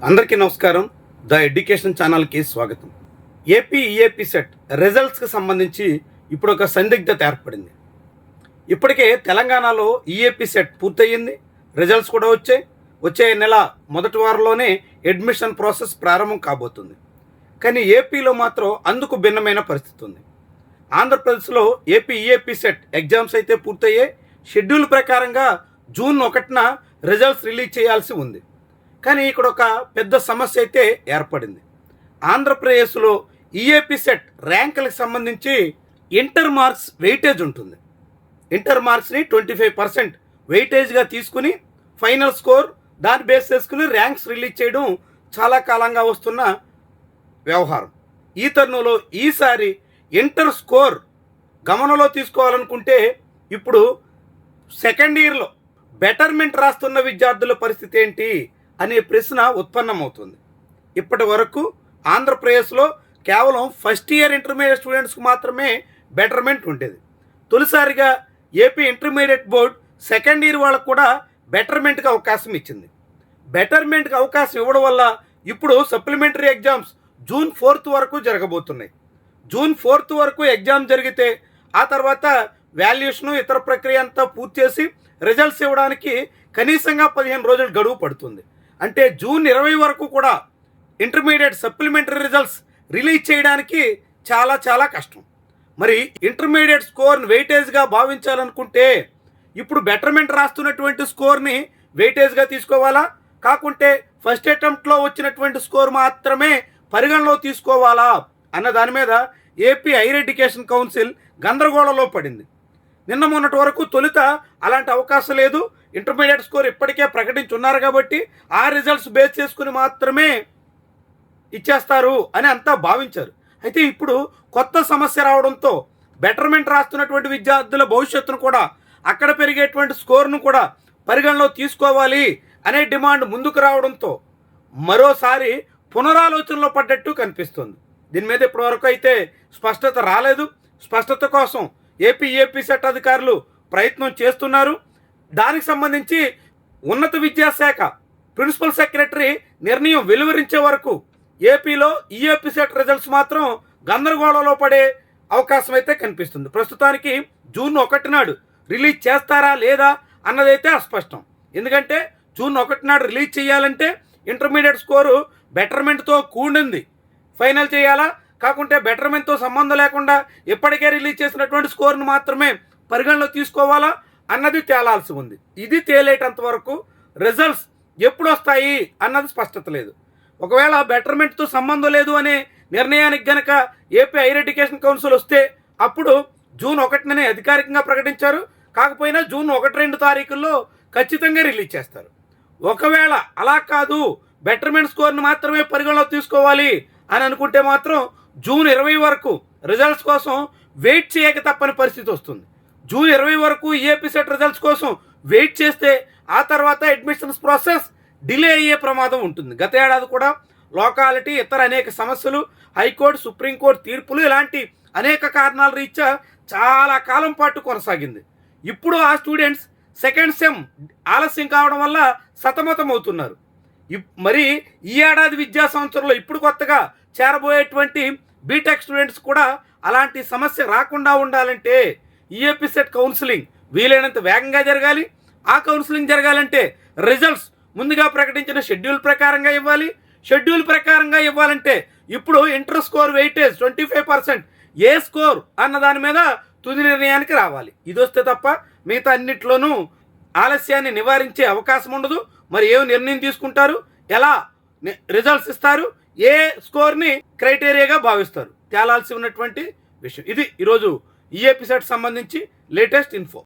అందరికీ నమస్కారం. The education ఛానల్కి స్వాగతం. ఏపీ ఈఏపీ సెట్ రిజల్ట్స్కి సంబంధించి ఇప్పుడు ఒక సందిగ్ధత ఏర్పడింది. ఇప్పటికే తెలంగాణలో ఈఏపీ సెట్ పూర్తయింది, రిజల్ట్స్ కూడా వచ్చే నెల మొదటి వారంలోనే అడ్మిషన్ ప్రాసెస్ ప్రారంభం కాబోతుంది. కానీ ఏపీలో మాత్రం అందుకు భిన్నమైన పరిస్థితి ఉంది. ఆంధ్రప్రదేశ్లో ఏపీ ఈఏపీ సెట్ ఎగ్జామ్స్ అయితే పూర్తయ్యాయి. షెడ్యూల్ ప్రకారంగా జూన్ 1న రిజల్ట్స్ రిలీజ్ చేయాల్సి ఉంది. కానీ ఇక్కడ ఒక పెద్ద సమస్య అయితే ఏర్పడింది. ఆంధ్రప్రదేశ్లో ఈఏపీ సెట్ ర్యాంకులకు సంబంధించి ఇంటర్ మార్క్స్ వెయిటేజ్ ఉంటుంది. ఇంటర్ మార్క్స్ని 25% వెయిటేజ్గా తీసుకుని ఫైనల్ స్కోర్ దాన్ని బేస్ చేసుకుని ర్యాంక్స్ రిలీజ్ చేయడం చాలా కాలంగా వస్తున్న వ్యవహారం. ఈ తరుణంలో ఈసారి ఇంటర్ స్కోర్ గమనంలో తీసుకోవాలనుకుంటే ఇప్పుడు సెకండ్ ఇయర్లో బెటర్మెంట్ రాస్తున్న విద్యార్థుల పరిస్థితి ఏంటి అనే ప్రశ్న ఉత్పన్నమవుతుంది. ఇప్పటి వరకు ఆంధ్రప్రదేశ్లో కేవలం ఫస్ట్ ఇయర్ ఇంటర్మీడియట్ స్టూడెంట్స్కి మాత్రమే బెటర్మెంట్ ఉండేది. తొలిసారిగా AP intermediate board second year వాళ్ళకు కూడా బెటర్మెంట్కి అవకాశం ఇచ్చింది. బెటర్మెంట్కి అవకాశం ఇవ్వడం వల్ల ఇప్పుడు సప్లిమెంటరీ ఎగ్జామ్స్ జూన్ 4th వరకు జరగబోతున్నాయి. జూన్ 4th వరకు ఎగ్జామ్ జరిగితే ఆ తర్వాత వాల్యుయేషను ఇతర ప్రక్రియ అంతా పూర్తి చేసి రిజల్ట్స్ ఇవ్వడానికి కనీసంగా 15 రోజులు గడువు పడుతుంది. అంటే జూన్ 20 వరకు కూడా ఇంటర్మీడియట్ సప్లిమెంటరీ రిజల్ట్స్ రిలీజ్ చేయడానికి చాలా కష్టం. మరి ఇంటర్మీడియట్ స్కోర్ని వెయిటేజ్గా భావించాలనుకుంటే ఇప్పుడు బెటర్మెంట్ రాస్తున్నటువంటి స్కోర్ని వెయిటేజ్గా తీసుకోవాలా, కాకుంటే ఫస్ట్ అటెంప్ట్లో వచ్చినటువంటి స్కోర్ మాత్రమే పరిగణలో తీసుకోవాలా అన్న దాని మీద ఏపీ హైయర్ ఎడ్యుకేషన్ కౌన్సిల్ గందరగోళంలో పడింది. నిన్న మొన్నటి వరకు తొలుత అలాంటి అవకాశం లేదు, ఇంటర్మీడియట్ స్కోర్ ఇప్పటికే ప్రకటించున్నారు కాబట్టి ఆ రిజల్ట్స్ బేస్ చేసుకుని మాత్రమే ఇచ్చేస్తారు అని అంతా భావించారు. అయితే ఇప్పుడు కొత్త సమస్య రావడంతో బెటర్మెంట్ రాస్తున్నటువంటి విద్యార్థుల భవిష్యత్తును కూడా అక్కడ పెరిగేటువంటి స్కోర్ను కూడా పరిగణలో తీసుకోవాలి అనే డిమాండ్ ముందుకు రావడంతో మరోసారి పునరాలోచనలో పడ్డట్టు కనిపిస్తుంది. దీని మీద ఇప్పటివరకు అయితే స్పష్టత రాలేదు. స్పష్టత కోసం ఏపీ సెట్ అధికారులు ప్రయత్నం చేస్తున్నారు. దానికి సంబంధించి ఉన్నత విద్యాశాఖ ప్రిన్సిపల్ సెక్రటరీ నిర్ణయం వెలువరించే వరకు ఏపీలో ఈఏపీ సెట్ రిజల్ట్స్ మాత్రం గందరగోళంలో పడే అవకాశం అయితే కనిపిస్తుంది. ప్రస్తుతానికి జూన్ 1 నాడు రిలీజ్ చేస్తారా లేదా అన్నదైతే అస్పష్టం. ఎందుకంటే జూన్ 1 నాడు రిలీజ్ చేయాలంటే ఇంటర్మీడియట్ స్కోరు బెటర్మెంట్తో కూడింది ఫైనల్ చేయాలా, కాకుంటే బెటర్మెంట్తో సంబంధం లేకుండా ఇప్పటికే రిలీజ్ చేసినటువంటి స్కోర్ను మాత్రమే పరిగణలో తీసుకోవాలా అన్నది తేలాల్సి ఉంది. ఇది తేలేటంత వరకు రిజల్ట్స్ ఎప్పుడు వస్తాయి అన్నది స్పష్టత లేదు. ఒకవేళ బెటర్మెంట్తో సంబంధం లేదు అనే నిర్ణయానికి గనక ఏపీ హైయర్ ఎడ్యుకేషన్ కౌన్సిల్ వస్తే అప్పుడు జూన్ 1నే అధికారికంగా ప్రకటించారు. కాకపోయినా జూన్ 1-2 తారీఖుల్లో ఖచ్చితంగా రిలీజ్ చేస్తారు. ఒకవేళ అలా కాదు, బెటర్మెంట్ స్కోర్ని మాత్రమే పరిగణలో తీసుకోవాలి అని అనుకుంటే మాత్రం జూన్ 20 వరకు రిజల్ట్స్ కోసం వెయిట్ చేయక తప్పని పరిస్థితి వస్తుంది. జూన్ 20 వరకు ఈఏపీ సెట్ రిజల్ట్స్ కోసం వెయిట్ చేస్తే ఆ తర్వాత అడ్మిషన్స్ ప్రాసెస్ డిలే అయ్యే ప్రమాదం ఉంటుంది. గత ఏడాది కూడా లోకాలిటీ, ఇతర అనేక సమస్యలు, హైకోర్టు, సుప్రీంకోర్టు తీర్పులు ఇలాంటి అనేక కారణాల రీత్యా చాలా కాలం పాటు కొనసాగింది. ఇప్పుడు ఆ స్టూడెంట్స్ సెకండ్ సెమ్ ఆలస్యం కావడం వల్ల సతమతం అవుతున్నారు. మరి ఈ ఏడాది విద్యా సంవత్సరంలో ఇప్పుడు కొత్తగా చేరబోయేటువంటి బీటెక్ స్టూడెంట్స్ కూడా అలాంటి సమస్య రాకుండా ఉండాలంటే ఈఏపీ సెట్ కౌన్సిలింగ్ వీలైనంత వేగంగా జరగాలి. ఆ కౌన్సిలింగ్ జరగాలంటే రిజల్ట్స్ ముందుగా ప్రకటించిన షెడ్యూల్ ప్రకారంగా ఇవ్వాలి. షెడ్యూల్ ప్రకారంగా ఇవ్వాలంటే ఇప్పుడు ఇంటర్ స్కోర్ వెయిటేజ్ 25% ఏ స్కోర్ అన్న దాని మీద తుది నిర్ణయానికి రావాలి. ఇది వస్తే తప్ప మిగతా అన్నిట్లోనూ ఆలస్యాన్ని నివారించే అవకాశం ఉండదు. మరి ఏం నిర్ణయం తీసుకుంటారు, ఎలా రిజల్ట్స్ ఇస్తారు, ఏ స్కోర్ని క్రైటీరియాగా భావిస్తారు తేలాల్సి ఉన్నటువంటి విషయం. ఇది ఈరోజు ఈఏపీ సెట్ సంబంధించి లేటెస్ట్ ఇన్ఫో.